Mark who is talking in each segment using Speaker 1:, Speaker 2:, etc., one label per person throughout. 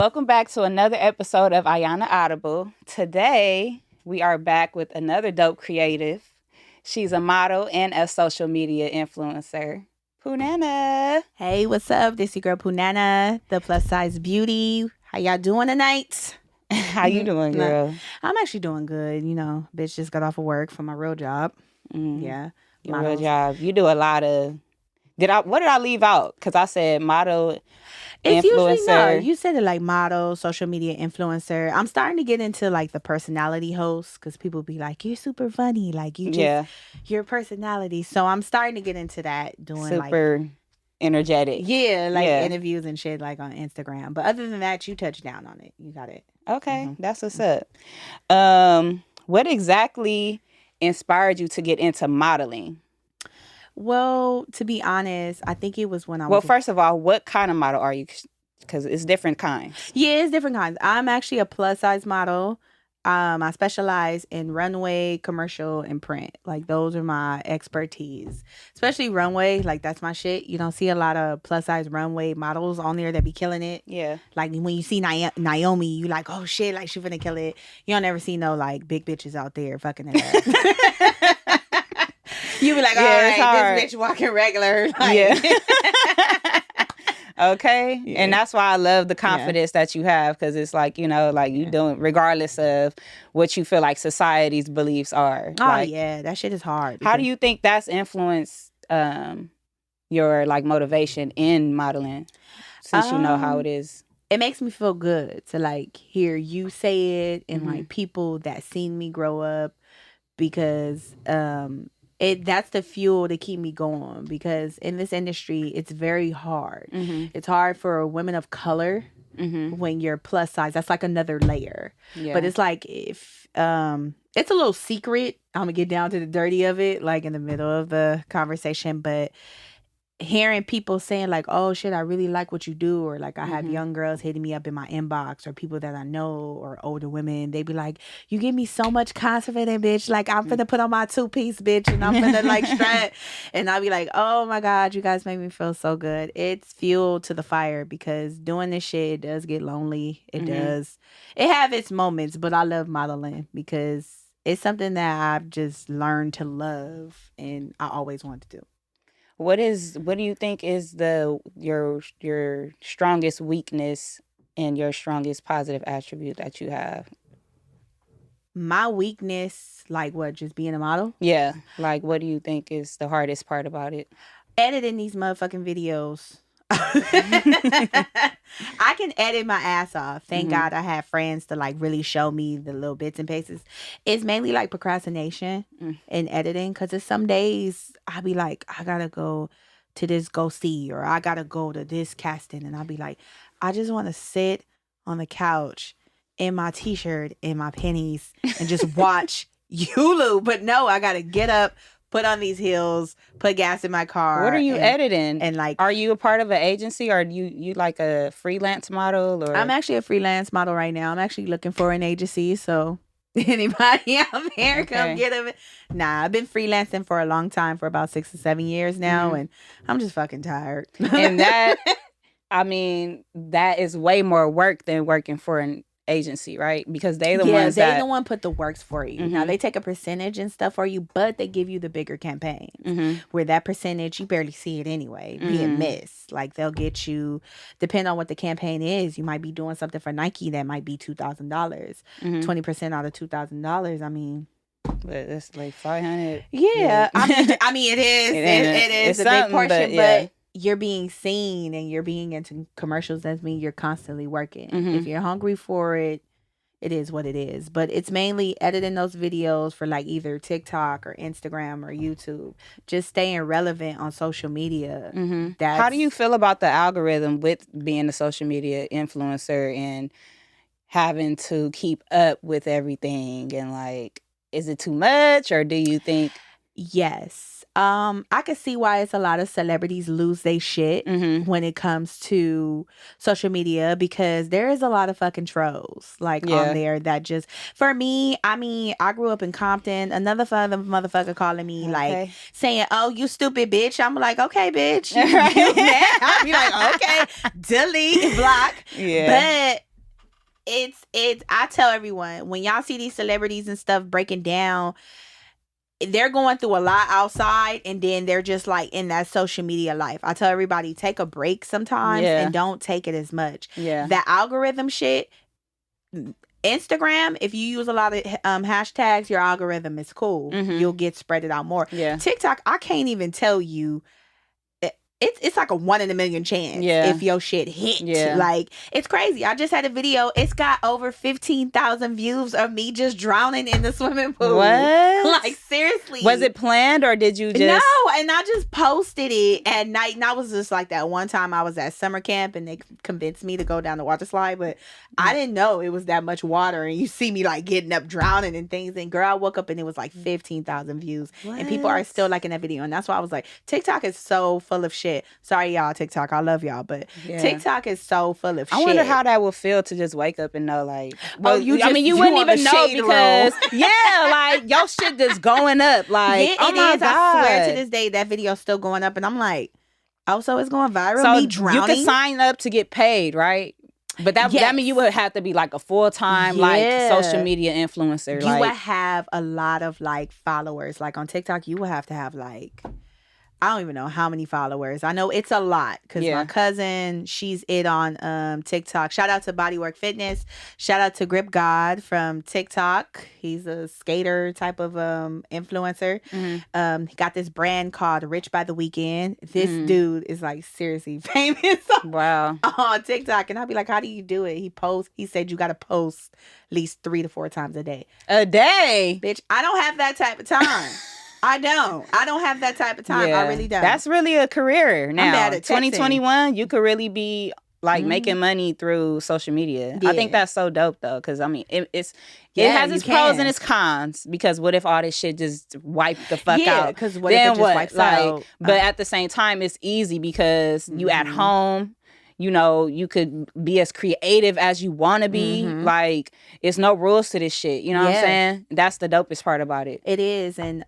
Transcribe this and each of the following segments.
Speaker 1: Welcome back to another episode of Ayana Audible. Today, we are back with another dope creative. She's a model and a social media influencer. Poohnana.
Speaker 2: Hey, what's up? This your girl Poohnana, the plus size beauty. How y'all doing tonight?
Speaker 1: How you doing, girl?
Speaker 2: I'm actually doing good. You know, bitch just got off of work from my real job. Yeah.
Speaker 1: Your real job. You do a lot of... What did I leave out? Because I said model,
Speaker 2: It's
Speaker 1: influencer.
Speaker 2: usually, no, you said it like model, social media influencer. I'm starting to get into like the personality host because people be like, you're super funny. Like you just, your personality. So I'm starting to get into that, doing
Speaker 1: super energetic.
Speaker 2: Yeah, like interviews and shit like on Instagram. But other than that, you touch down on it. You got it.
Speaker 1: Okay, that's what's up. What exactly inspired you to get into modeling?
Speaker 2: Well, to be honest, I think it was when I was...
Speaker 1: Well, first of all, what kind of model are you? Because it's different kinds.
Speaker 2: Yeah, it's different kinds. I'm actually a plus size model. I specialize in runway, commercial, and print. Like those are my expertise. Especially runway, like that's my shit. You don't see a lot of plus size runway models on there that be killing it.
Speaker 1: Yeah.
Speaker 2: Like when you see Naomi, you like, oh shit, like she finna kill it. You don't ever see no like big bitches out there fucking it up. You be like, all right, this bitch walking regular. Like.
Speaker 1: Okay. Yeah. And that's why I love the confidence that you have, because it's like, you know, like you doing regardless of what you feel like society's beliefs are.
Speaker 2: Oh,
Speaker 1: like,
Speaker 2: yeah. That shit is hard.
Speaker 1: How do you think that's influenced your like motivation in modeling, since you know how it is?
Speaker 2: It makes me feel good to like hear you say it and like people that seen me grow up, because that's the fuel to keep me going, because in this industry it's very hard. It's hard for women of color when you're plus size. That's like another layer. But it's like, if it's a little secret, I'm gonna get down to the dirty of it like in the middle of the conversation, but hearing people saying like, oh shit, I really like what you do, or like I have young girls hitting me up in my inbox, or people that I know, or older women, they be like, you give me so much confidence, bitch, like I'm finna put on my 2-piece, bitch, and I'm finna like strut, and I'll be like, oh my god, you guys make me feel so good. It's fuel to the fire, because doing this shit, it does get lonely. It does, it have its moments, but I love modeling because it's something that I've just learned to love and I always wanted to do.
Speaker 1: What do you think is your strongest weakness and your strongest positive attribute that you have?
Speaker 2: My weakness, like what, just being a model?
Speaker 1: Yeah. Like, what do you think is the hardest part about it?
Speaker 2: Editing these motherfucking videos. I can edit my ass off. Thank God I have friends to like really show me the little bits and pieces. It's mainly like procrastination in editing, because it's some days I'll be like, I gotta go to this go see, or I gotta go to this casting, and I'll be like, I just want to sit on the couch in my t-shirt and my pennies and just watch Hulu. But no, I gotta get up, put on these heels, put gas in my car.
Speaker 1: What are you editing?
Speaker 2: And like,
Speaker 1: are you a part of an agency, or you like a freelance model? Or
Speaker 2: I'm actually a freelance model right now. I'm actually looking for an agency, so anybody out there, come get them. Nah, I've been freelancing for a long time, for about 6 or 7 years now, and I'm just fucking tired.
Speaker 1: And that, I mean, that is way more work than working for an agency, right? Because they the one
Speaker 2: put the works for you. Now they take a percentage and stuff for you, but they give you the bigger campaigns where that percentage you barely see it anyway being missed. Like they'll get you, depending on what the campaign is, you might be doing something for Nike that might be $2,000, 20% out of $2,000. I mean,
Speaker 1: but it's like 500.
Speaker 2: Yeah. I mean it is. It is a big portion, but you're being seen and you're being into commercials. That means you're constantly working. If you're hungry for it, it is what it is. But it's mainly editing those videos for like either TikTok or Instagram or YouTube. Just staying relevant on social media.
Speaker 1: How do you feel about the algorithm with being a social media influencer and having to keep up with everything? And like, is it too much, or do you think?
Speaker 2: Yes. I can see why it's a lot of celebrities lose their shit when it comes to social media, because there is a lot of fucking trolls like on there that just, for me, I mean, I grew up in Compton. Another motherfucker calling me like saying, "Oh, you stupid bitch." I'm like, okay, bitch. I'll be like, okay, delete, block. But I tell everyone, when y'all see these celebrities and stuff breaking down, they're going through a lot outside, and then they're just like in that social media life. I tell everybody, take a break sometimes and don't take it as much.
Speaker 1: Yeah.
Speaker 2: That algorithm shit, Instagram, if you use a lot of hashtags, your algorithm is cool. You'll get spread it out more.
Speaker 1: Yeah.
Speaker 2: TikTok, I can't even tell you. It's like a 1 in a million chance if your shit hit.
Speaker 1: Yeah.
Speaker 2: Like, it's crazy. I just had a video. It's got over 15,000 views of me just drowning in the swimming pool.
Speaker 1: What?
Speaker 2: Like, seriously.
Speaker 1: Was it planned or did you just...
Speaker 2: No, and I just posted it at night. And I was just like, that one time I was at summer camp and they convinced me to go down the water slide, but I didn't know it was that much water. And you see me like getting up drowning and things. And girl, I woke up and it was like 15,000 views. What? And people are still liking that video. And that's why I was like, TikTok is so full of shit. Sorry, y'all, TikTok. I love y'all, but TikTok is so full of shit.
Speaker 1: I wonder how that would feel to just wake up and know, like, well,
Speaker 2: you
Speaker 1: wouldn't even know because, like, your shit just going up. Like,
Speaker 2: yeah, it is. God. I swear to this day, that video's still going up, and I'm like, oh, so it's going viral. So me drowning.
Speaker 1: You can sign up to get paid, right? But that mean you would have to be like a full-time like social media influencer.
Speaker 2: You would have a lot of like followers. Like on TikTok, you would have to have like, I don't even know how many followers. I know it's a lot because my cousin, she's on TikTok. Shout out to Bodywork Fitness. Shout out to Grip God from TikTok. He's a skater type of influencer. He got this brand called Rich by the Weekend. This dude is like seriously famous on TikTok. And I'll be like, how do you do it? He said you got to post at least 3 to 4 times a day.
Speaker 1: A day?
Speaker 2: Bitch, I don't have that type of time. I don't have that type of time. I really don't.
Speaker 1: That's really a career now.
Speaker 2: I'm bad at
Speaker 1: 2021, you could really be like making money through social media. I think that's so dope though, because I mean it has its pros and its cons. Because what if all this shit just wiped the fuck out?
Speaker 2: Yeah, because what if it just wipes out?
Speaker 1: But at the same time, it's easy because you at home. You know, you could be as creative as you want to be. Like, it's no rules to this shit. You know what I'm saying? That's the dopest part about it.
Speaker 2: It is. And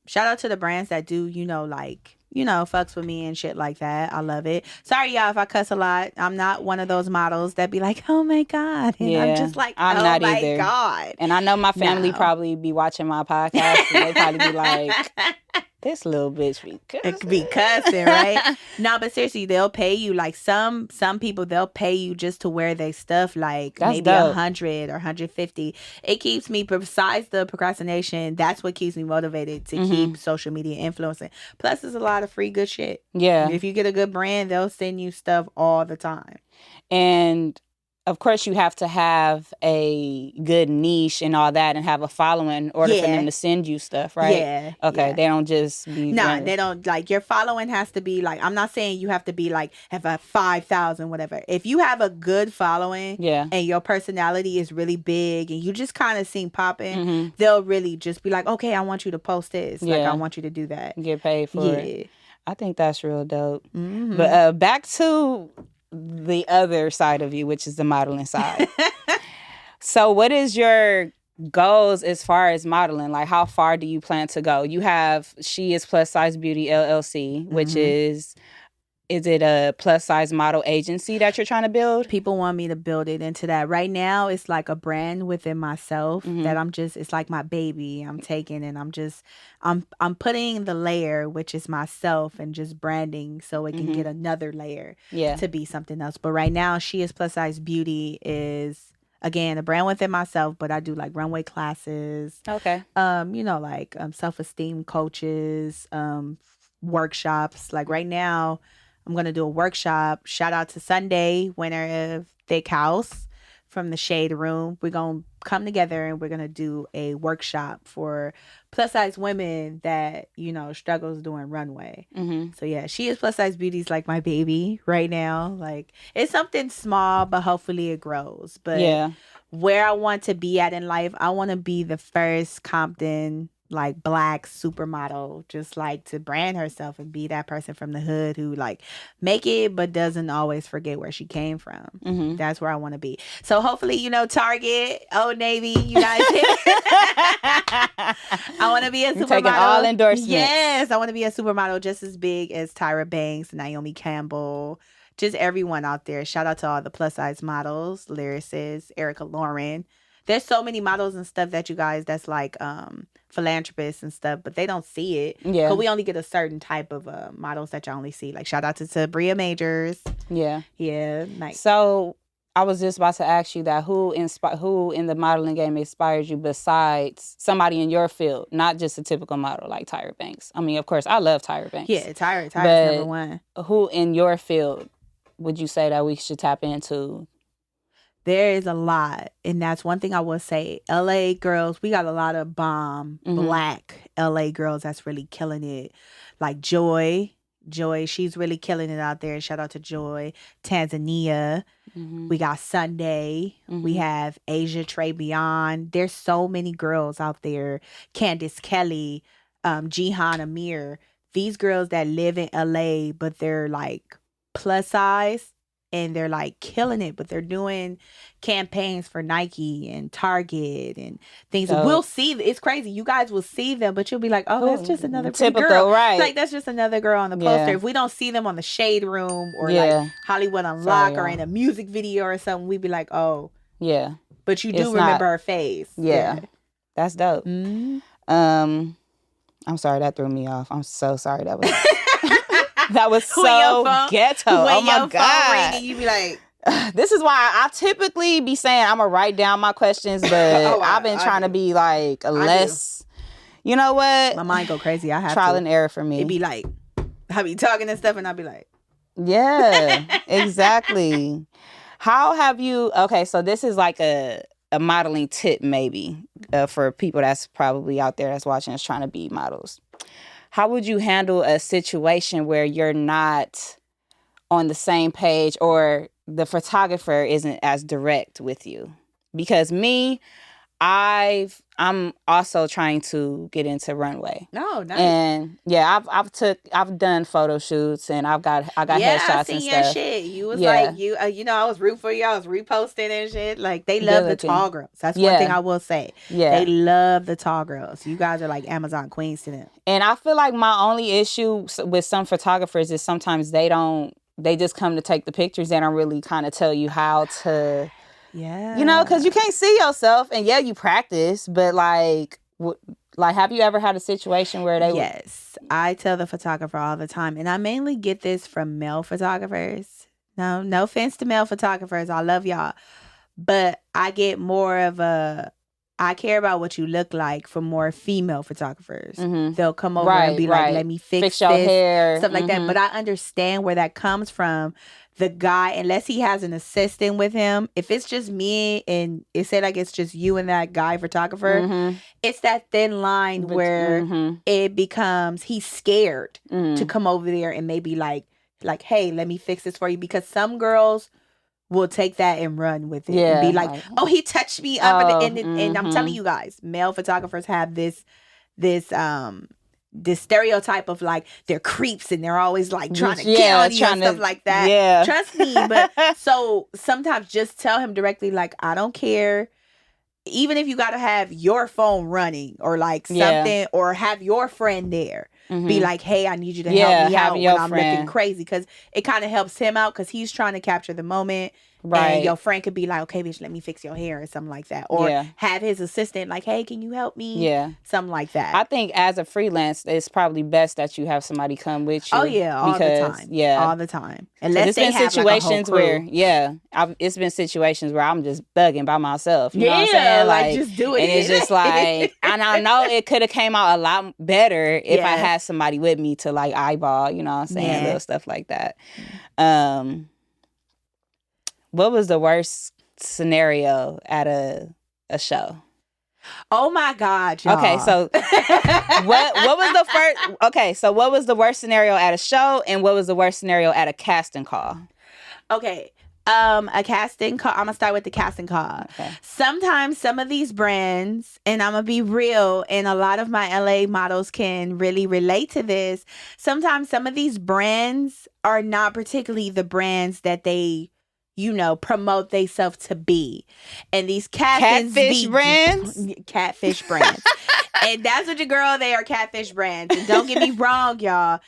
Speaker 2: shout out to the brands that do, fucks with me and shit like that. I love it. Sorry, y'all, if I cuss a lot. I'm not one of those models that be like, oh, my God. And I'm just like, I'm not either. God.
Speaker 1: And I know my family probably be watching my podcast. And they probably be like... This little bitch
Speaker 2: be cussing, right? No, but seriously, they'll pay you. Like some people, they'll pay you just to wear their stuff. Like that's maybe dope. 100 or 150. It keeps me, besides the procrastination, that's what keeps me motivated to keep social media influencing. Plus, there's a lot of free good shit. Yeah. If you get a good brand, they'll send you stuff all the time.
Speaker 1: And of course, you have to have a good niche and all that and have a following in order for them to send you stuff, right?
Speaker 2: Yeah.
Speaker 1: Okay,
Speaker 2: yeah.
Speaker 1: They don't just be...
Speaker 2: No, they don't. Like, your following has to be, like... I'm not saying you have to be, like, have a 5,000, whatever. If you have a good following and your personality is really big and you just kind of seem popping, they'll really just be like, okay, I want you to post this. Like, I want you to do that.
Speaker 1: Get paid for it. I think that's real dope. But back to... the other side of you, which is the modeling side. So what is your goals as far as modeling? Like, how far do you plan to go? You have Sheisplussizebeauty LLC, which is it a plus size model agency that you're trying to build?
Speaker 2: People want me to build it into that. Right now, it's like a brand within myself that it's like my baby I'm taking, and I'm putting the layer, which is myself, and just branding so it can get another layer to be something else. But right now, Sheisplussizebeauty is, again, a brand within myself, but I do like runway classes.
Speaker 1: Okay.
Speaker 2: Like self-esteem coaches, workshops. Like right now, I'm going to do a workshop. Shout out to Sunday, winner of Thick House from the Shade Room. We're going to come together and we're going to do a workshop for plus size women that, struggles doing runway. So yeah, Sheisplussizebeauty is like my baby right now. Like, it's something small, but hopefully it grows. But where I want to be at in life, I want to be the first Compton like Black supermodel, just like to brand herself and be that person from the hood who like make it but doesn't always forget where she came from. That's where I want to be. So hopefully, Target, Old Navy, you guys I want to be a supermodel.
Speaker 1: Taking all endorsements.
Speaker 2: Yes, I want to be a supermodel just as big as Tyra Banks, Naomi Campbell, just everyone out there. Shout out to all the plus size models, lyricists, Erica Lauren. There's so many models and stuff that you guys that's like philanthropists and stuff, but they don't see it.
Speaker 1: Yeah.
Speaker 2: Because we only get a certain type of models that you only see. Like, shout out to Sabria Majors.
Speaker 1: Yeah.
Speaker 2: Yeah. Nice.
Speaker 1: So I was just about to ask you that who in the modeling game inspires you besides somebody in your field, not just a typical model like Tyra Banks. I mean, of course, I love Tyra Banks.
Speaker 2: Yeah, Tyra's number one.
Speaker 1: Who in your field would you say that we should tap into?
Speaker 2: There is a lot. And that's one thing I will say. LA girls, we got a lot of bomb black LA girls that's really killing it. Like Joy, she's really killing it out there. Shout out to Joy. Tanzania. We got Sunday. We have Asia Trey Beyond. There's so many girls out there. Candice Kelly, Jihan Amir. These girls that live in LA, but they're like plus size and they're like killing it, but they're doing campaigns for Nike and Target and things. So, we'll see. It's crazy. You guys will see them, but you'll be like, oh, that's just another
Speaker 1: typical
Speaker 2: girl.
Speaker 1: Right.
Speaker 2: Like, that's just another girl on the poster. If we don't see them on the Shade Room or like Hollywood Unlocked or in a music video or something, we'd be like, oh.
Speaker 1: Yeah.
Speaker 2: But you do remember her face.
Speaker 1: Yeah. That's dope. I'm sorry, that threw me off. I'm so sorry. That was... That was so ghetto.
Speaker 2: When
Speaker 1: oh my
Speaker 2: your
Speaker 1: God.
Speaker 2: Phone ringing, you be like,
Speaker 1: this is why I typically be saying I'm going to write down my questions, but I've been trying to be like less, you know what?
Speaker 2: My mind go crazy. I have
Speaker 1: trial and error for me.
Speaker 2: It'd be like, I be talking and stuff and I'd be like.
Speaker 1: Yeah, exactly. How have you, okay, so this is like a modeling tip maybe for people that's probably out there that's watching us trying to be models. How would you handle a situation where you're not on the same page or the photographer isn't as direct with you? Because I'm also trying to get into runway.
Speaker 2: No, nice.
Speaker 1: And yeah, I've done photo shoots and I got headshots and stuff.
Speaker 2: I seen your shit. You was like I was rooting for you. I was reposting and shit. Like they love the tall girls. That's one thing I will say. Yeah, they love the tall girls. You guys are like Amazon queens to them.
Speaker 1: And I feel like my only issue with some photographers is sometimes they just come to take the pictures. They don't really kind of tell you how to. Yeah. You know, because you can't see yourself. And yeah, you practice. But like, have you ever had a situation where they...
Speaker 2: Yes. I tell the photographer all the time. And I mainly get this from male photographers. No offense to male photographers. I love y'all. But I get more of I care about what you look like from more female photographers. They'll come over and be like, let me fix
Speaker 1: your
Speaker 2: this,
Speaker 1: hair.
Speaker 2: Stuff like that. But I understand where that comes from. The guy, unless he has an assistant with him, if it's just me and it say like it's just you and that guy photographer, it's that thin line where it becomes he's scared to come over there and maybe like, hey, let me fix this for you. Because some girls will take that and run with it and be like, oh, he touched me up. And I'm telling you guys, male photographers have this stereotype of like they're creeps and they're always like trying to kill you and stuff like that. Yeah. Trust me. But so sometimes just tell him directly, like, I don't care. Even if you got to have your phone running or like something or have your friend there. Be like, hey, I need you to help me out when I'm looking crazy. Because it kind of helps him out because he's trying to capture the moment. Right. And your friend could be like, okay, bitch, let me fix your hair or something like that. Or have his assistant like, hey, can you help me? Yeah. Something like that.
Speaker 1: I think as a freelance, it's probably best that you have somebody come with you.
Speaker 2: Oh, yeah. All the time. Yeah. All the time. Unless
Speaker 1: it's been situations where, it's been situations where I'm just bugging by myself. You know what I'm saying?
Speaker 2: Like just do it.
Speaker 1: And it's just like, and I know it could have came out a lot better if I had somebody with me to like eyeball, you know what I'm saying? Little stuff like that. What was the worst scenario at a show?
Speaker 2: Oh my God, y'all.
Speaker 1: Okay, so what was the first? Okay, so what was the worst scenario at a show, and what was the worst scenario at a casting call?
Speaker 2: Okay, a casting call. I'm gonna start with the casting call. Okay. Sometimes some of these brands, and I'm gonna be real, and a lot of my LA models can really relate to this. Sometimes some of these brands are not particularly the brands that they, promote themselves to be. And these catfish brands. And that's what your girl, they are catfish brands. And don't get me wrong, y'all.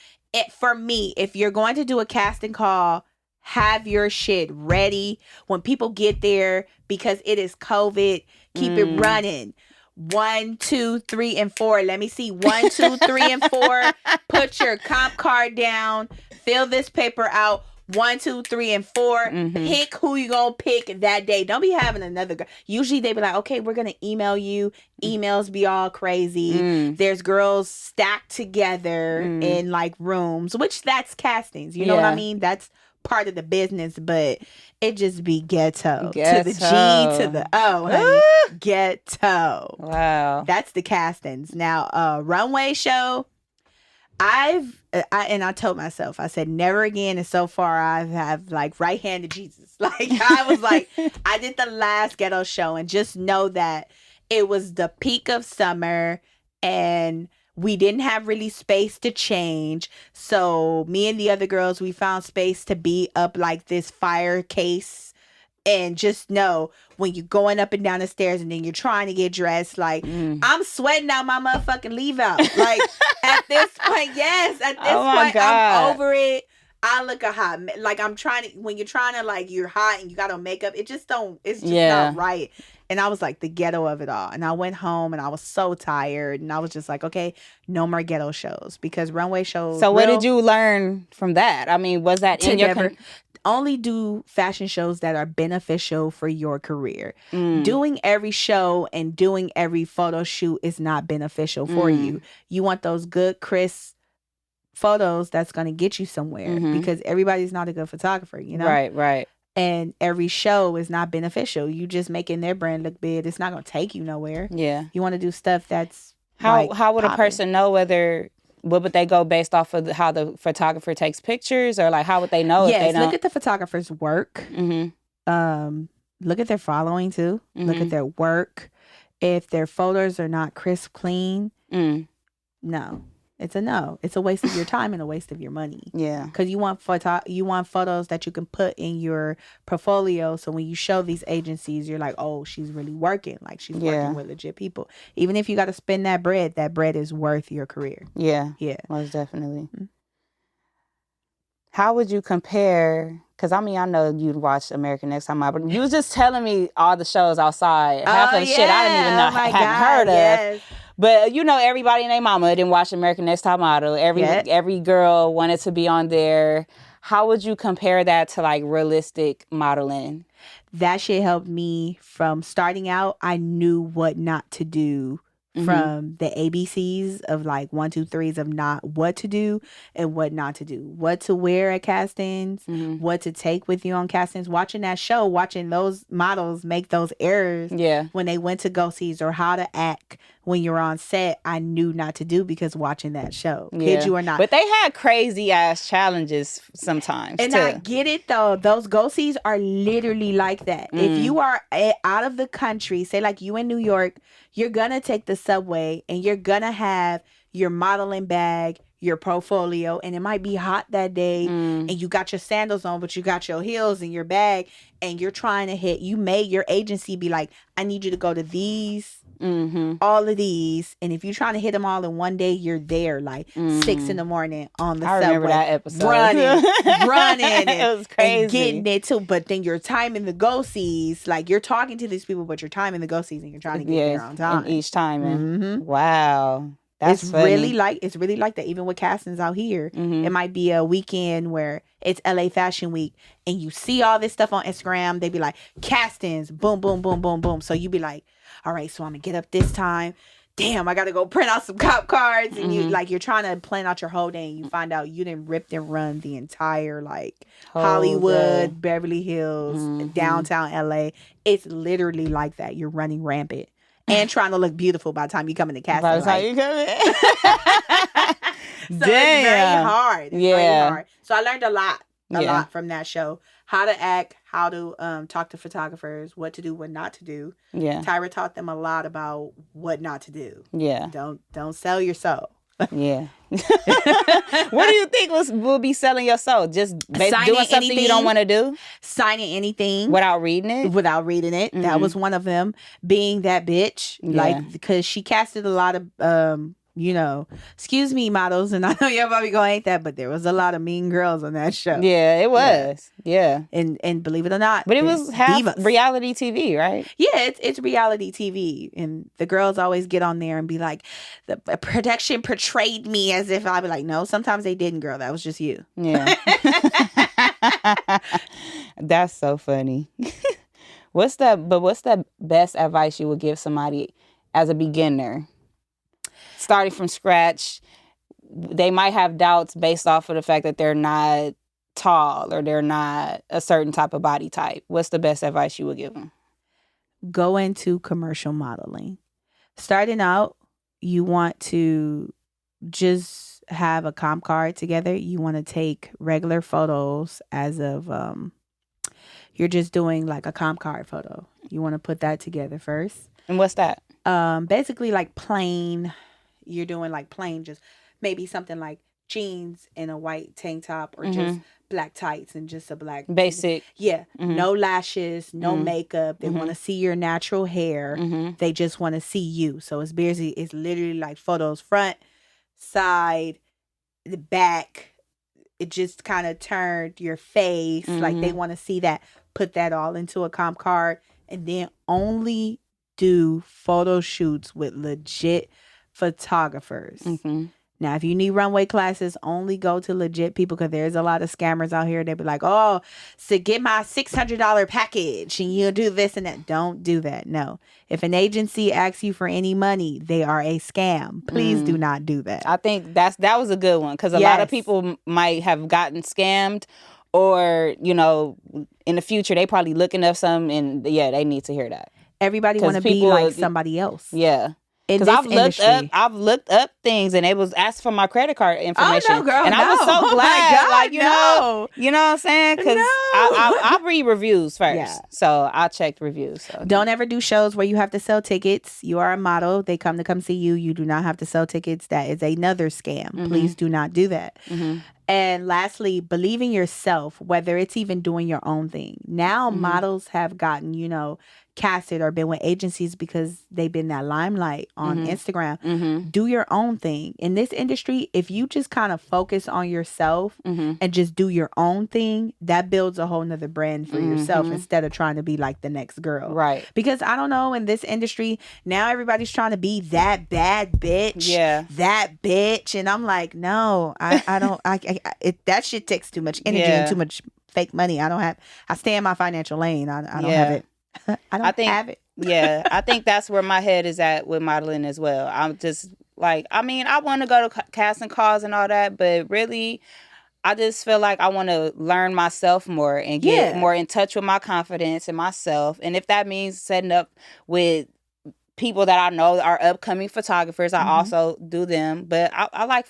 Speaker 2: For me, if you're going to do a casting call, have your shit ready when people get there, because it is COVID. Keep it running. 1, 2, 3, and 4. Let me see. 1, 2, 3, and 4. Put your comp card down. Fill this paper out. 1, 2, 3, and 4. Pick who you gonna pick that day. Don't be having another girl. Usually they be like, okay, we're gonna email you. Emails be all crazy. There's girls stacked together in like rooms, which that's castings. You know what I mean? That's part of the business, but it just be ghetto. To the G to the O, honey. Ghetto.
Speaker 1: Wow.
Speaker 2: That's the castings. Now, runway show. I told myself, I said, never again. And so far, I have like right hand to Jesus. Like, I was like, I did the last ghetto show, and just know that it was the peak of summer, and we didn't have really space to change. So me and the other girls, we found space to be up like this fire case. And just know, when you're going up and down the stairs and then you're trying to get dressed, like, I'm sweating out my motherfucking leave out. Like, at this point, yes. At this point,
Speaker 1: God.
Speaker 2: I'm over it. I look a hot, like, I'm trying to, when you're trying to, like, you're hot and you got on makeup, it's just not right. And I was like the ghetto of it all. And I went home and I was so tired. And I was just like, okay, no more ghetto shows, because runway shows.
Speaker 1: So what did you learn from that? I mean, was that in your...
Speaker 2: Only do fashion shows that are beneficial for your career. Doing every show and doing every photo shoot is not beneficial for you. You want those good, crisp photos that's going to get you somewhere, because everybody's not a good photographer, you know?
Speaker 1: Right.
Speaker 2: And every show is not beneficial. You just making their brand look big. It's not going to take you nowhere.
Speaker 1: Yeah.
Speaker 2: You want to do stuff that's
Speaker 1: how would a person know whether... What would they go based off of how the photographer takes pictures, or like how would they know if they don't?
Speaker 2: Look at the photographer's work. Look at their following too. Look at their work. If their photos are not crisp, clean, no. It's a no. It's a waste of your time and a waste of your money.
Speaker 1: Yeah.
Speaker 2: Because you want photos that you can put in your portfolio. So when you show these agencies, you're like, oh, she's really working. Like, she's working with legit people. Even if you got to spend that bread is worth your career.
Speaker 1: Yeah.
Speaker 2: Yeah.
Speaker 1: Most definitely. How would you compare? Because, I mean, I know you'd watch American Next Top Model, but you was just telling me all the shows outside. Half of the shit I didn't even know, haven't heard of. But, you know, everybody and their mama didn't watch American Next Top Model. Every girl wanted to be on there. How would you compare that to, like, realistic modeling?
Speaker 2: That shit helped me from starting out. I knew what not to do from the ABCs of like 1, 2, 3s of not what to do and what not to do. What to wear at castings, what to take with you on castings. Watching that show, watching those models make those errors when they went to go sees, or how to act when you're on set, I knew not to do because watching that show. Kid you or not.
Speaker 1: But they had crazy ass challenges sometimes.
Speaker 2: And
Speaker 1: too.
Speaker 2: I get it though. Those go-sees are literally like that. If you are out of the country, say like you in New York, you're gonna take the subway and you're gonna have your modeling bag, your portfolio, and it might be hot that day and you got your sandals on, but you got your heels in your bag and you're trying to hit, you made your agency be like, I need you to go to these, all of these. And if you're trying to hit them all in one day, you're there like 6 a.m. on the subway. I remember
Speaker 1: that episode.
Speaker 2: Running.
Speaker 1: It was crazy.
Speaker 2: And getting it too. But then you're timing the go-sees. Like you're talking to these people, but you're timing the go-sees and you're trying to get there on time.
Speaker 1: And each time. Wow.
Speaker 2: It's really like that. Even with castings out here, it might be a weekend where it's LA Fashion Week and you see all this stuff on Instagram. They be like castings, boom, boom, boom, boom, boom. So you be like, all right, so I'm gonna get up this time. Damn, I gotta go print out some cop cards. And you're trying to plan out your whole day and you find out you didn't rip and run the entire like Hollywood, Beverly Hills, downtown LA. It's literally like that. You're running rampant. And trying to look beautiful by the time you come in the casting.
Speaker 1: By the time you come in.
Speaker 2: So it's very hard.
Speaker 1: It's very hard.
Speaker 2: So I learned a lot from that show. How to act, how to talk to photographers, what to do, what not to do.
Speaker 1: Yeah.
Speaker 2: Tyra taught them a lot about what not to do.
Speaker 1: Yeah.
Speaker 2: Don't sell your soul.
Speaker 1: Yeah. What do you think will be selling your soul? Just doing something anything, you don't want to do?
Speaker 2: Signing anything.
Speaker 1: Without reading it?
Speaker 2: Without reading it. That was one of them. Being that bitch. Like, because she casted a lot of excuse me, models, and I know y'all probably going hate that, but there was a lot of mean girls on that show.
Speaker 1: Yeah, it was. Yeah.
Speaker 2: And believe it or not,
Speaker 1: But it was half
Speaker 2: divas.
Speaker 1: reality TV, right?
Speaker 2: Yeah, it's reality TV, and the girls always get on there and be like, the production portrayed me as if I'd be like, no, sometimes they didn't, girl. That was just you.
Speaker 1: Yeah. That's so funny. What's the best advice you would give somebody as a beginner? Starting from scratch, they might have doubts based off of the fact that they're not tall or they're not a certain type of body type. What's the best advice you would give them?
Speaker 2: Go into commercial modeling. Starting out, you want to just have a comp card together. You want to take regular photos as of you're just doing like a comp card photo. You want to put that together first.
Speaker 1: And what's that?
Speaker 2: Basically like plain. You're doing like plain, just maybe something like jeans and a white tank top, or just black tights and just a black
Speaker 1: basic.
Speaker 2: Yeah. No lashes, no makeup. They want to see your natural hair. They just want to see you. So it's literally like photos front, side, the back. It just kind of turned your face. Like they want to see that. Put that all into a comp card, and then only do photo shoots with legit photographers. Now, if you need runway classes, only go to legit people, because there's a lot of scammers out here. They'll be like, oh, so get my $600 package and you'll do this and that. Don't do that. No. If an agency asks you for any money, they are a scam. Please do not do that.
Speaker 1: I think that was a good one, because a lot of people might have gotten scammed, or, in the future, they probably looking up something, and they need to hear that.
Speaker 2: Everybody want to be like somebody else.
Speaker 1: Yeah. Because I've looked up things, and it was asked for my credit card information.
Speaker 2: Oh, no, girl,
Speaker 1: and I was so glad.
Speaker 2: God,
Speaker 1: like, you know what I'm saying? Because I read reviews first. Yeah. So I checked reviews. So.
Speaker 2: Don't ever do shows where you have to sell tickets. You are a model. They come see you. You do not have to sell tickets. That is another scam. Please do not do that. And lastly, believe in yourself, whether it's even doing your own thing. Now models have gotten, casted or been with agencies because they've been that limelight on Instagram. Do your own thing. In this industry, if you just kind of focus on yourself and just do your own thing, that builds a whole nother brand for yourself instead of trying to be like the next girl.
Speaker 1: Right.
Speaker 2: Because I don't know, in this industry, now everybody's trying to be that bad bitch.
Speaker 1: Yeah.
Speaker 2: That bitch. And I'm like, no, I don't, that shit takes too much energy and too much fake money. I stay in my financial lane. I don't have it. I think have it.
Speaker 1: Yeah, I think that's where my head is at with modeling as well. I'm just like, I want to go to casting calls and all that, but really, I just feel like I want to learn myself more and get more in touch with my confidence and myself. And if that means setting up with people that I know are upcoming photographers, I also do them. But I like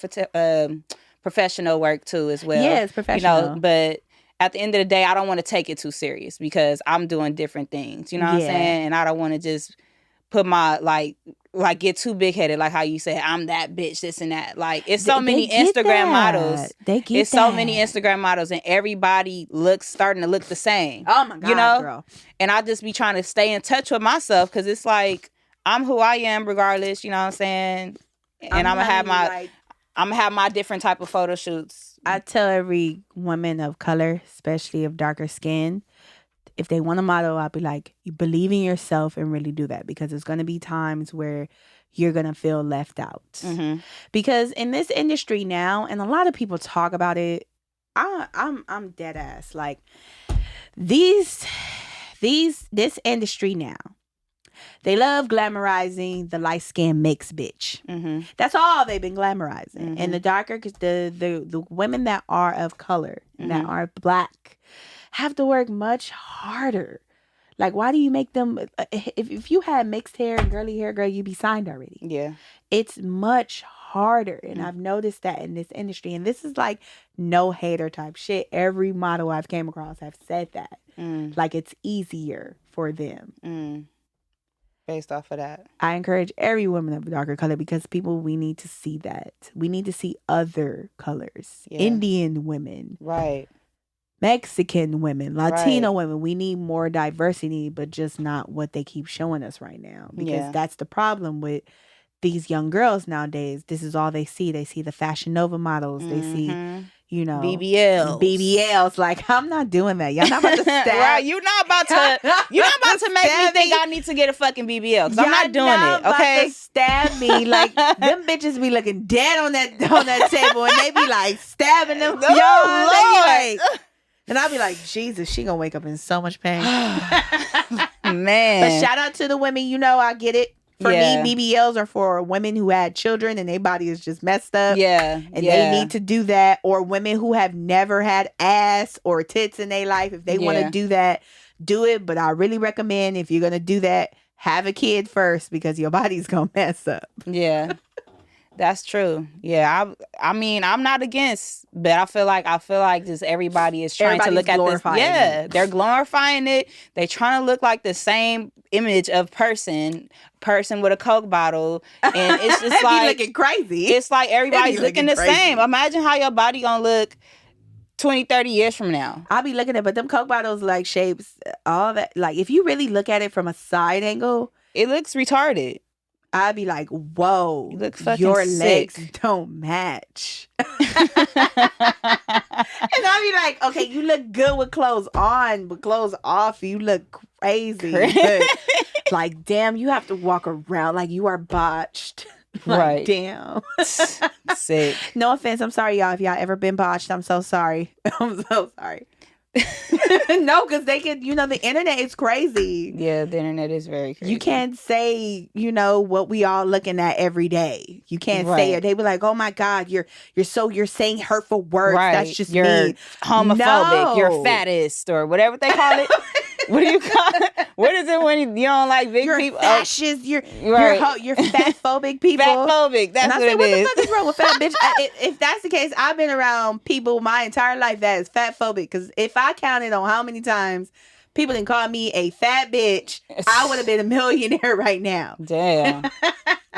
Speaker 1: professional work too as well.
Speaker 2: Yeah, it's professional.
Speaker 1: But at the end of the day, I don't want to take it too serious, because I'm doing different things. You know what I'm saying? And I don't want to just put my like get too big headed, like how you say I'm that bitch, this and that. Like, it's so many Instagram models. It's so many Instagram models, and everybody starting to look the same.
Speaker 2: Oh my God, girl.
Speaker 1: And I just be trying to stay in touch with myself, because it's like I'm who I am regardless. You know what I'm saying? And I'm gonna have my different type of photo shoots.
Speaker 2: I tell every woman of color, especially of darker skin, if they want to model, I'll be like, you believe in yourself and really do that, because there's going to be times where you're going to feel left out. Because in this industry now, and a lot of people talk about it, I'm dead ass. Like, this industry now, they love glamorizing the light-skinned mixed bitch. That's all they've been glamorizing. And the darker, because the women that are of color, that are black, have to work much harder. Like, why do you make them... If you had mixed hair and girly hair, girl, you'd be signed already.
Speaker 1: Yeah.
Speaker 2: It's much harder. And I've noticed that in this industry. And this is like no hater type shit. Every model I've came across have said that. Like, it's easier for them.
Speaker 1: Based off of that,
Speaker 2: I encourage every woman of darker color, because we need to see that. We need to see other colors. Indian women.
Speaker 1: Right.
Speaker 2: Mexican women. Latino women. We need more diversity, but just not what they keep showing us right now. Because that's the problem with these young girls nowadays, this is all they see. They see the Fashion Nova models. They see, you know, BBLs. Like, I'm not doing that. Y'all not about to stab.
Speaker 1: Right, you're not about to make me think I need to get a fucking BBL. Because I'm not doing it. Okay,
Speaker 2: about to stab me. Like, them bitches be looking dead on that table, and they be like stabbing them.
Speaker 1: Oh,
Speaker 2: y'all, Lord. And I'll be like, Jesus, she gonna wake up in so much pain.
Speaker 1: Man.
Speaker 2: But shout out to the women. You know, I get it. For me, BBLs are for women who had children and their body is just messed up.
Speaker 1: Yeah.
Speaker 2: And they need to do that. Or women who have never had ass or tits in their life. If they want to do that, do it. But I really recommend, if you're going to do that, have a kid first, because your body's going to mess up.
Speaker 1: Yeah. That's true. Yeah, I mean, I'm not against, but I feel like just everybody is trying to look at this. Yeah, they're glorifying it. They're trying to look like the same image of person with a Coke bottle, and it's just like
Speaker 2: looking crazy.
Speaker 1: It's like everybody's looking the same. Imagine how your body gonna look 20, 30 years from now.
Speaker 2: I'll be looking at, but them Coke bottles, like, shapes, all that. Like, if you really look at it from a side angle,
Speaker 1: it looks retarded.
Speaker 2: I'd be like, whoa,
Speaker 1: you look fucking
Speaker 2: your
Speaker 1: sick.
Speaker 2: legs don't match. And I'd be like, okay, you look good with clothes on, but clothes off, you look crazy. But, like, damn, you have to walk around like you are botched. Like,
Speaker 1: right.
Speaker 2: Damn.
Speaker 1: Sick.
Speaker 2: No offense. I'm sorry, y'all. If y'all ever been botched, I'm so sorry. I'm so sorry. No, because they can, the internet is crazy.
Speaker 1: Yeah, the internet is very crazy.
Speaker 2: You can't say, what we all looking at every day. You can't say it. They be like, oh my God, you're saying hurtful words.
Speaker 1: Right.
Speaker 2: That's just
Speaker 1: you're
Speaker 2: mean.
Speaker 1: Homophobic.
Speaker 2: No.
Speaker 1: You're fattest, or whatever they call it. What do you call it? What is it when you don't like big people?
Speaker 2: Fascist. You're fat phobic people.
Speaker 1: Fat phobic. That's what it is.
Speaker 2: What the fuck is wrong with fat bitch? If that's the case, I've been around people my entire life that is fat phobic. Because if I counted on how many times people didn't call me a fat bitch, I would have been a millionaire right now.
Speaker 1: Damn,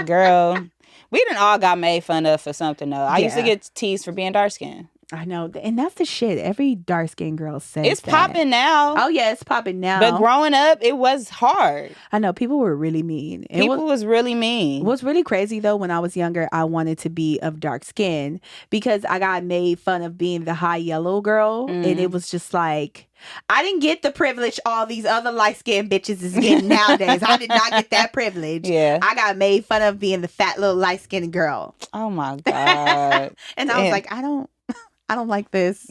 Speaker 1: girl, we done all got made fun of for something though. I used to get teased for being dark skinned.
Speaker 2: I know, and that's the shit. Every dark skinned girl says
Speaker 1: it's popping now.
Speaker 2: Oh yeah, it's popping now.
Speaker 1: But growing up, it was hard.
Speaker 2: I know, people were really mean.
Speaker 1: People was really mean.
Speaker 2: What's really crazy though, when I was younger, I wanted to be of dark skin because I got made fun of being the high yellow girl, and it was just like, I didn't get the privilege all these other light-skinned bitches is getting nowadays. I did not get that privilege.
Speaker 1: Yeah.
Speaker 2: I got made fun of being the fat little light-skinned girl.
Speaker 1: Oh my God.
Speaker 2: And I was like, I don't like this.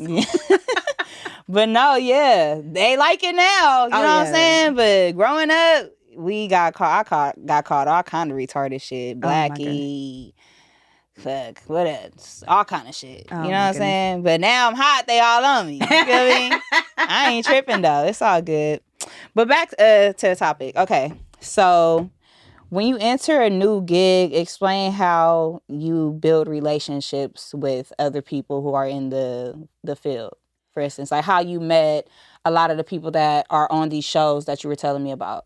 Speaker 1: But no, yeah. They like it now. You know what I'm saying? But growing up, we got caught. Got caught all kind of retarded shit. Blackie. Fuck. What else? All kind of shit. You know what I'm saying? But now I'm hot. They all on me. You feel me? I ain't tripping though. It's all good. But back to the topic. Okay. So when you enter a new gig, explain how you build relationships with other people who are in the field. For instance, like how you met a lot of the people that are on these shows that you were telling me about.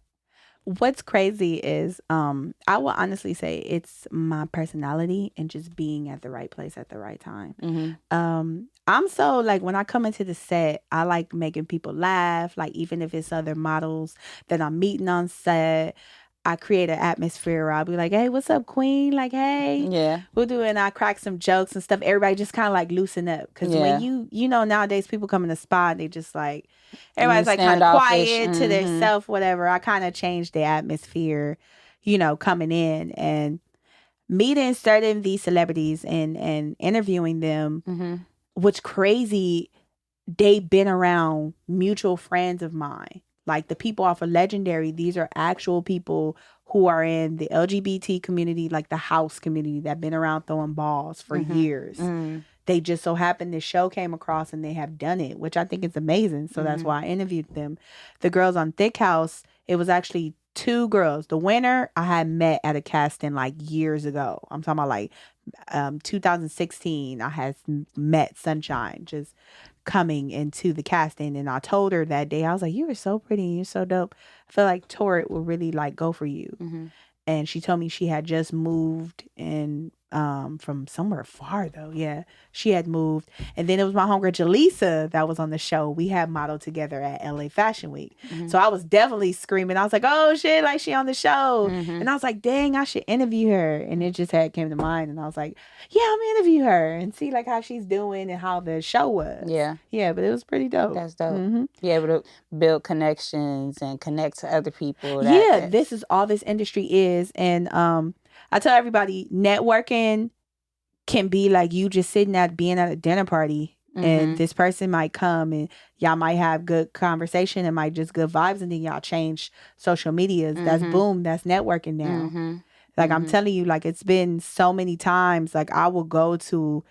Speaker 2: What's crazy is I will honestly say it's my personality and just being at the right place at the right time.
Speaker 1: Mm-hmm.
Speaker 2: I'm so, like, when I come into the set, I like making people laugh. Like, even if it's other models that I'm meeting on set, I create an atmosphere where I'll be like, hey, what's up, queen? Like, hey.
Speaker 1: Yeah.
Speaker 2: We'll do it, and I crack some jokes and stuff. Everybody just kind of like loosen up. Because when you know, nowadays people come in the spot and they just like, everybody's like kind of quiet to their self, whatever. I kind of changed the atmosphere, coming in and meeting certain these celebrities and interviewing them.
Speaker 1: Mm-hmm.
Speaker 2: What's crazy, they've been around mutual friends of mine. Like the people off of Legendary, these are actual people who are in the LGBT community, like the house community, that been around throwing balls for years.
Speaker 1: Mm-hmm.
Speaker 2: They just so happened this show came across and they have done it, which I think is amazing. So that's why I interviewed them. The girls on Thick House, it was actually 2 girls. The winner I had met at a casting like years ago. I'm talking about like 2016. I had met Sunshine just coming into the casting, and I told her that day, I was like, you were so pretty and you're so dope. I feel like Torrid would really like go for you.
Speaker 1: Mm-hmm.
Speaker 2: And she told me she had just moved in from somewhere far though. Yeah, she had moved, and then it was my homegirl Jaleesa that was on the show. We had modeled together at LA Fashion Week, so I was definitely screaming. I was like, "Oh shit, like she on the show," and I was like, "Dang, I should interview her." And it just had came to mind, and I was like, "Yeah, I'm gonna interview her and see like how she's doing and how the show was." Yeah, but it was pretty dope.
Speaker 1: That's dope. Be able to build connections and connect to other people.
Speaker 2: This is all this industry is, and I tell everybody, networking can be like you just being at a dinner party, and this person might come and y'all might have good conversation and might just good vibes, and then y'all change social medias. That's boom. That's networking now. Like I'm telling you, like it's been so many times. Like I will go to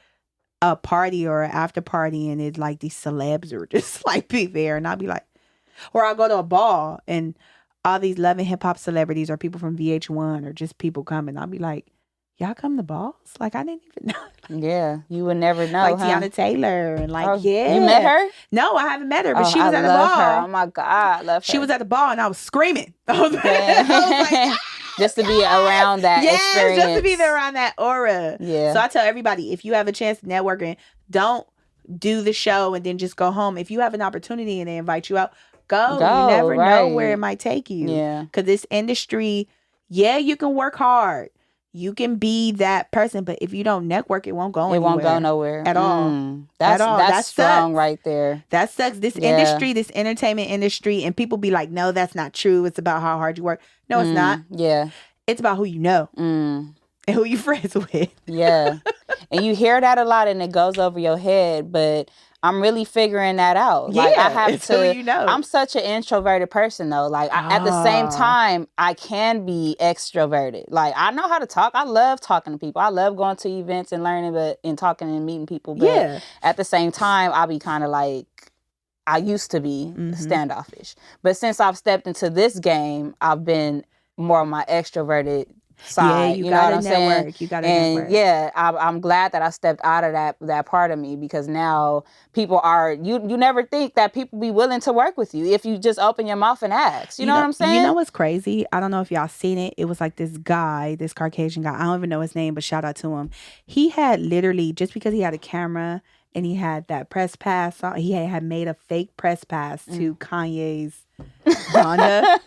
Speaker 2: a party or an after party, and it's like these celebs are just like be there, and I'll be like, or I'll go to a ball and all these Love and Hip Hop celebrities or people from VH1 or just people coming. I'll be like, y'all come to balls? Like, I didn't even know.
Speaker 1: Yeah, you would never know.
Speaker 2: Like Tiana Taylor and like,
Speaker 1: You met her?
Speaker 2: No, I haven't met her, but she was at the ball.
Speaker 1: Her. Oh my God, I love her.
Speaker 2: She was at the ball and I was screaming. I was like,
Speaker 1: just to be around that experience.
Speaker 2: Just to be there around that aura. Yeah. So I tell everybody, if you have a chance to network, don't do the show and then just go home. If you have an opportunity and they invite you out, go. You never know where it might take you. Yeah. Because this industry, you can work hard. You can be that person, but if you don't network, it won't go anywhere.
Speaker 1: It won't go nowhere.
Speaker 2: At all.
Speaker 1: That's strong right there.
Speaker 2: That sucks. This industry, this entertainment industry, and people be like, no, that's not true. It's about how hard you work. No, it's not.
Speaker 1: Yeah.
Speaker 2: It's about who you know. And who you friends with.
Speaker 1: Yeah. And you hear that a lot and it goes over your head, but I'm really figuring that out.
Speaker 2: Yeah,
Speaker 1: like I have to,
Speaker 2: who you know.
Speaker 1: I'm such an introverted person though. Like at the same time, I can be extroverted. Like I know how to talk. I love talking to people. I love going to events and learning and talking and meeting people. But at the same time, I'll be kind of like, I used to be standoffish. But since I've stepped into this game, I've been more on my extroverted side.
Speaker 2: Yeah, you know what I'm saying? You gotta network.
Speaker 1: And yeah, I'm glad that I stepped out of that part of me, because now people are, you never think that people be willing to work with you if you just open your mouth and ask. You know what I'm saying?
Speaker 2: You know what's crazy? I don't know if y'all seen it. It was like this guy, this Caucasian guy. I don't even know his name, but shout out to him. He had literally, just because he had a camera and he had that press pass on, he had made a fake press pass to Kanye's Donda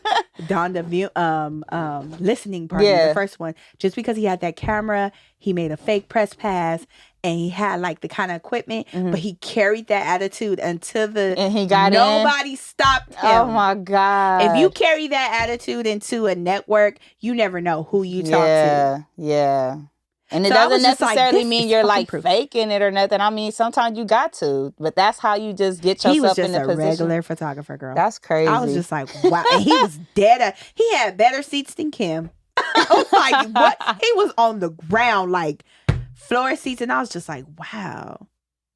Speaker 2: listening party, the first one. Just because he had that camera, he made a fake press pass, and he had like the kind of equipment, but he carried that attitude until nobody stopped him.
Speaker 1: Oh my God.
Speaker 2: If you carry that attitude into a network, you never know who you talk to.
Speaker 1: Yeah. And it doesn't necessarily mean you're like faking it or nothing. I mean, sometimes you got to, but that's how you just get yourself in the position.
Speaker 2: He was just a regular photographer, girl.
Speaker 1: That's crazy.
Speaker 2: I was just like, wow. And he was dead. He had better seats than Kim. I was like, what? He was on the ground, like floor seats. And I was just like, wow.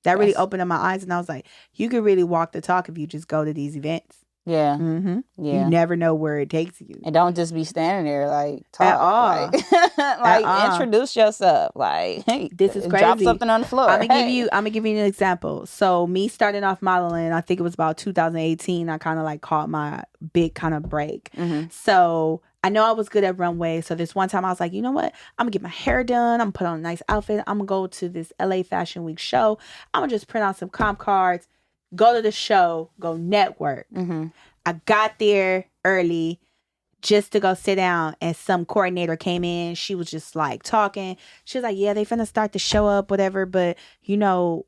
Speaker 2: That really opened up my eyes. And I was like, you could really walk the talk if you just go to these events.
Speaker 1: Yeah.
Speaker 2: Yeah. You never know where it takes you.
Speaker 1: And don't just be standing there like talk.
Speaker 2: At all.
Speaker 1: Introduce yourself. Like, hey,
Speaker 2: this is crazy.
Speaker 1: Drop something on the floor.
Speaker 2: I'm gonna give you an example. So me starting off modeling, I think it was about 2018, I kind of like caught my big kind of break. So I know I was good at runway. So this one time I was like, you know what? I'm gonna get my hair done. I'm gonna put on a nice outfit. I'm gonna go to this LA Fashion Week show. I'm gonna just print out some comp cards, go to the show, go network. I got there early just to go sit down, and some coordinator came in. She was just like talking. She was like, yeah, they finna start the show up, whatever, but you know,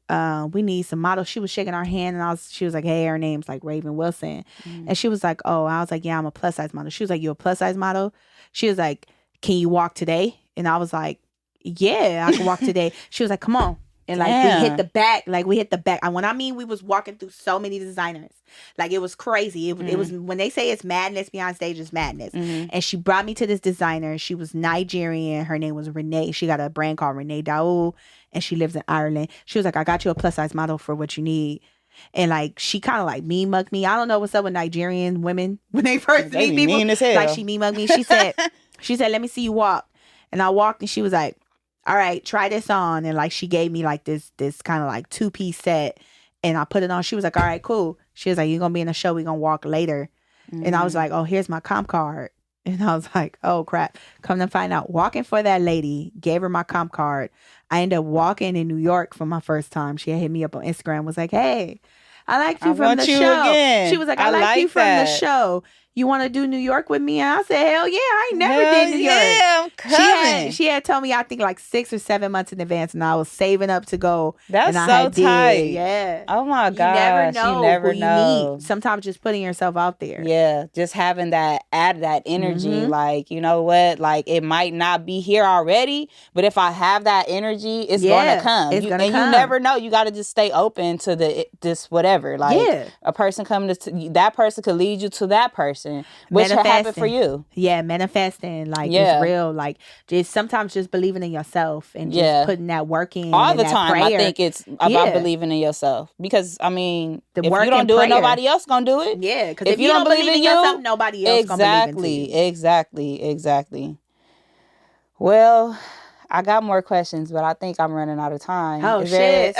Speaker 2: we need some models. She was shaking our hand, and she was like, hey, her name's like Raven Wilson. And she was like, oh, I was like, yeah, I'm a plus size model. She was like, you a plus size model? She was like, can you walk today? And I was like, yeah, I can walk today. She was like, come on. And like we hit the back. And when I mean we was walking through so many designers, like it was crazy. It was, when they say it's madness beyond stage, it's madness. And she brought me to this designer. She was Nigerian. Her name was Renee. She got a brand called Renee Daoud, and she lives in Ireland. She was like, I got you a plus size model for what you need. And like she kind of like me mugged me. I don't know what's up with Nigerian women when they first meet people.
Speaker 1: Mean as hell.
Speaker 2: Like she me mugged me. She said, let me see you walk. And I walked, and she was like, all right, try this on. And like she gave me like this kind of like 2-piece set, and I put it on. She was like, all right, cool. She was like, you're gonna be in the show, we're gonna walk later. And I was like, oh, here's my comp card. And I was like, oh crap. Come to find out, walking for that lady, gave her my comp card. I ended up walking in New York for my first time. She had hit me up on Instagram, was like, hey, I liked you
Speaker 1: I
Speaker 2: from
Speaker 1: want
Speaker 2: the
Speaker 1: you
Speaker 2: show.
Speaker 1: again.
Speaker 2: She was like, I
Speaker 1: I
Speaker 2: liked you
Speaker 1: like
Speaker 2: from the
Speaker 1: that.
Speaker 2: show. You want to do New York with me? And I said, hell yeah, I ain't never
Speaker 1: Hell
Speaker 2: did New York.
Speaker 1: yeah, I'm coming.
Speaker 2: She had told me, I think like 6 or 7 months in advance, and I was saving up to go.
Speaker 1: That's
Speaker 2: and I
Speaker 1: so
Speaker 2: had
Speaker 1: tight.
Speaker 2: Did. Yeah.
Speaker 1: Oh my
Speaker 2: You never
Speaker 1: gosh.
Speaker 2: know
Speaker 1: You never
Speaker 2: who
Speaker 1: know.
Speaker 2: you meet. Sometimes just putting yourself out there.
Speaker 1: Yeah, just having that energy,
Speaker 2: Mhm.
Speaker 1: like, you know what, like it might not be here already, but if I have that energy, it's gonna come.
Speaker 2: It's gonna come.
Speaker 1: You never know. You got to just stay open to this whatever. Like a person coming to that person could lead you to that person, which happened for you.
Speaker 2: Yeah, manifesting, like it's real. Like just sometimes just believing in yourself and just putting that work in
Speaker 1: all
Speaker 2: and
Speaker 1: the
Speaker 2: that
Speaker 1: time.
Speaker 2: prayer.
Speaker 1: I think it's about believing in yourself, because I mean, if you don't do it, nobody else gonna do it.
Speaker 2: Yeah, because if you don't believe in yourself, nobody else gonna believe in you.
Speaker 1: Exactly. Well, I got more questions, but I think I'm running out of time.
Speaker 2: Oh shit!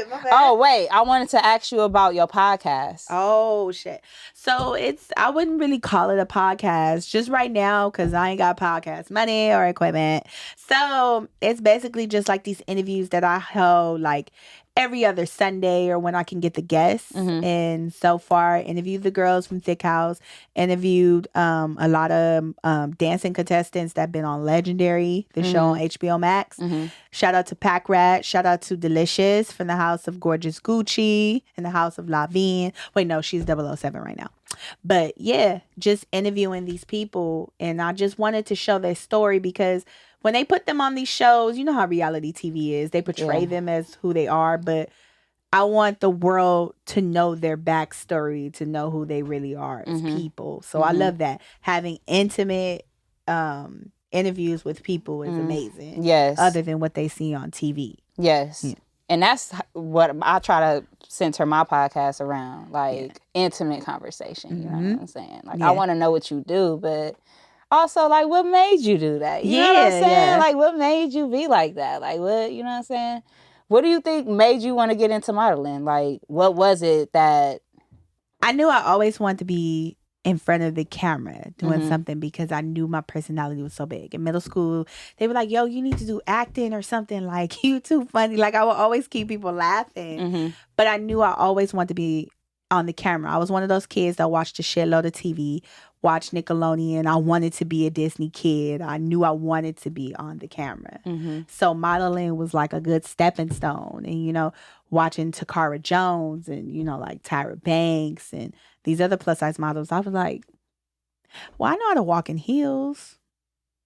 Speaker 2: My bad.
Speaker 1: Oh wait, I wanted to ask you about your podcast.
Speaker 2: Oh shit! So I wouldn't really call it a podcast just right now because I ain't got podcast money or equipment. So it's basically just like these interviews that I hold like every other Sunday or when I can get the guests.
Speaker 1: Mm-hmm.
Speaker 2: And so far, interviewed the girls from Thick House, interviewed a lot of dancing contestants that been on Legendary, the show on HBO Max.
Speaker 1: Mm-hmm.
Speaker 2: Shout out to Pack Rat. Shout out to Delicious from the House of Gorgeous Gucci and the House of Lavine. Wait, no, she's 007 right now. But yeah, just interviewing these people. And I just wanted to show their story because when they put them on these shows, you know how reality TV is. They portray them as who they are, but I want the world to know their backstory, to know who they really are as people. So I love that. Having intimate interviews with people is amazing.
Speaker 1: Yes.
Speaker 2: Other than what they see on TV.
Speaker 1: Yes. Yeah. And that's what I try to center my podcast around, like intimate conversation. You know what I'm saying? Like I want to know what you do, but also, like, what made you do that? You know what I'm saying? Yeah. Like, what made you be like that? Like, what, you know what I'm saying? What do you think made you want to get into modeling? Like, what was it that...
Speaker 2: I knew I always wanted to be in front of the camera doing something because I knew my personality was so big. In middle school, they were like, yo, you need to do acting or something. Like, you too funny. Like, I would always keep people laughing. But I knew I always wanted to be on the camera. I was one of those kids that watched a shitload of TV, watched Nickelodeon. I wanted to be a Disney kid. I knew I wanted to be on the camera. So modeling was like a good stepping stone. And, you know, watching Takara Jones and, you know, like Tyra Banks and these other plus size models, I was like, well, I know how to walk in heels.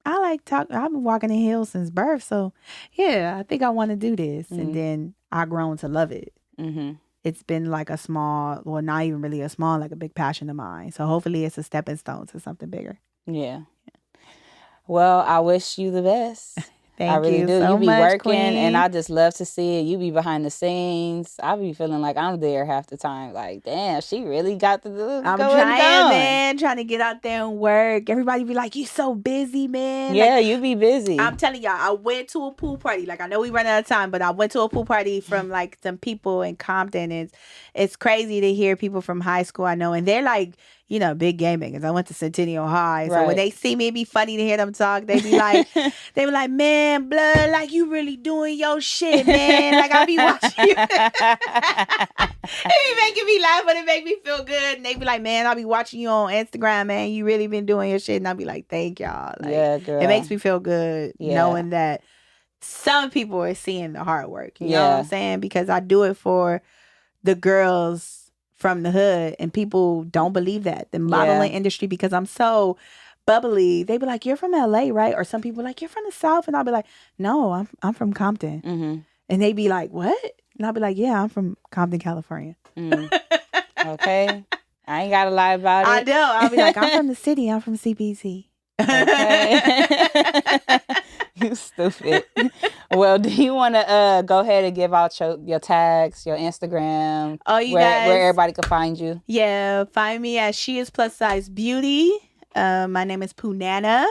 Speaker 2: I've been walking in heels since birth. So yeah, I think I want to do this. And then I grown to love it. It's been like a small, well, not even really a small, like a big passion of mine. So hopefully it's a stepping stone to something bigger.
Speaker 1: Yeah. Well, I wish you the best.
Speaker 2: Thank
Speaker 1: I really
Speaker 2: you
Speaker 1: do.
Speaker 2: so
Speaker 1: You be
Speaker 2: much,
Speaker 1: working,
Speaker 2: Queen.
Speaker 1: and I just love to see it. You be behind the scenes. I be feeling like I'm there half the time. Like, damn, she really got the
Speaker 2: I'm trying, man. Trying to get out there and work. Everybody be like, you so busy, man.
Speaker 1: Yeah,
Speaker 2: like,
Speaker 1: you be busy.
Speaker 2: I'm telling y'all, I went to a pool party. Like, I know we run out of time, but I went to a pool party from like some people in Compton. It's crazy to hear people from high school I know, and they're like, you know, big game bangers. I went to Centennial High. So when they see me, it'd be funny to hear them talk. They be like, man, blood, like you really doing your shit, man. Like I be watching you. It be making me laugh, but it make me feel good. And they be like, man, I'll be watching you on Instagram, man. You really been doing your shit. And I'll be like, thank y'all. Like,
Speaker 1: yeah, girl.
Speaker 2: It makes me feel good knowing that some people are seeing the hard work. You know what I'm saying? Because I do it for the girls from the hood, and people don't believe that the modeling industry, because I'm so bubbly, they be like, you're from LA, right? Or some people like, you're from the South, and I'll be like, no, I'm from Compton. And they be like, what? And I'll be like, yeah, I'm from Compton, California.
Speaker 1: Okay, I ain't gotta lie about it.
Speaker 2: I know. I'll be like, I'm from the city, I'm from CPC.
Speaker 1: Okay. You stupid. Well, do you want to go ahead and give out your tags, your Instagram?
Speaker 2: Oh, you guys,
Speaker 1: where everybody can find you?
Speaker 2: Yeah, find me at Sheisplussizebeauty. My name is Poohnana.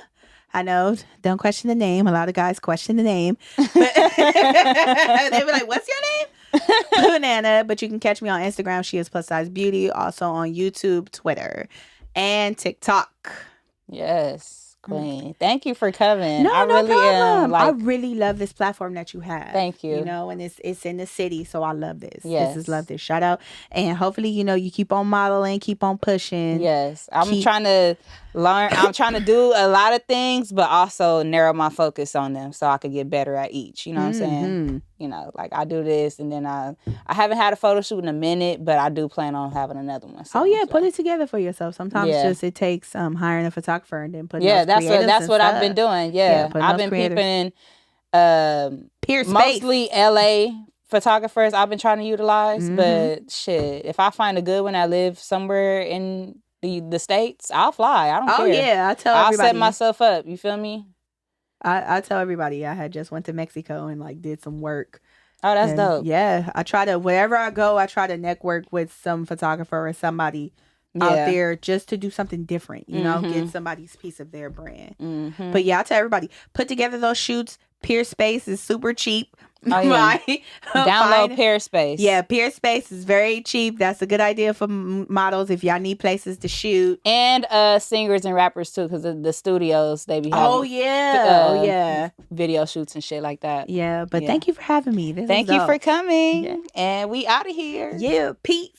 Speaker 2: I know, don't question the name. A lot of guys question the name. But they be like, what's your name? Poohnana. But you can catch me on Instagram, Sheisplussizebeauty. Also on YouTube, Twitter, and TikTok.
Speaker 1: Yes, queen. Thank you for coming.
Speaker 2: No,
Speaker 1: I
Speaker 2: no
Speaker 1: really am.
Speaker 2: problem. I
Speaker 1: Like,
Speaker 2: really love this platform that you have.
Speaker 1: thank you.
Speaker 2: You know, and it's in the city, so I love this.
Speaker 1: Yes.
Speaker 2: This is love this. Shout out. And hopefully, you know, you keep on modeling, keep on pushing.
Speaker 1: Yes. I'm trying to learn. I'm trying to do a lot of things, but also narrow my focus on them so I could get better at each. You know what I'm saying? You know, like I do this and then I haven't had a photo shoot in a minute, but I do plan on having another one soon,
Speaker 2: Oh yeah,
Speaker 1: so.
Speaker 2: put it together for yourself. Sometimes just it takes hiring a photographer and then putting
Speaker 1: that's what I've been doing. Yeah, I've been peeping
Speaker 2: Peer space.
Speaker 1: mostly LA photographers I've been trying to utilize, but shit, if I find a good one that lives somewhere in the States, I'll fly. I don't care.
Speaker 2: Oh yeah, I'll
Speaker 1: set myself up. You feel me?
Speaker 2: I tell everybody I had just went to Mexico and like did some work.
Speaker 1: Oh, that's dope.
Speaker 2: Yeah, I try to, wherever I go, I try to network with some photographer or somebody out there just to do something different, you know, get somebody's piece of their brand. But yeah, I tell everybody, put together those shoots. Peerspace is super cheap.
Speaker 1: Oh, yeah. Download Peerspace.
Speaker 2: Yeah, Peerspace is very cheap. That's a good idea for models if y'all need places to shoot.
Speaker 1: And singers and rappers too, because the studios, they be having video shoots and shit like that.
Speaker 2: Yeah, but thank you for having me.
Speaker 1: Thank you for coming. Yeah. And we out of here.
Speaker 2: Yeah, peace.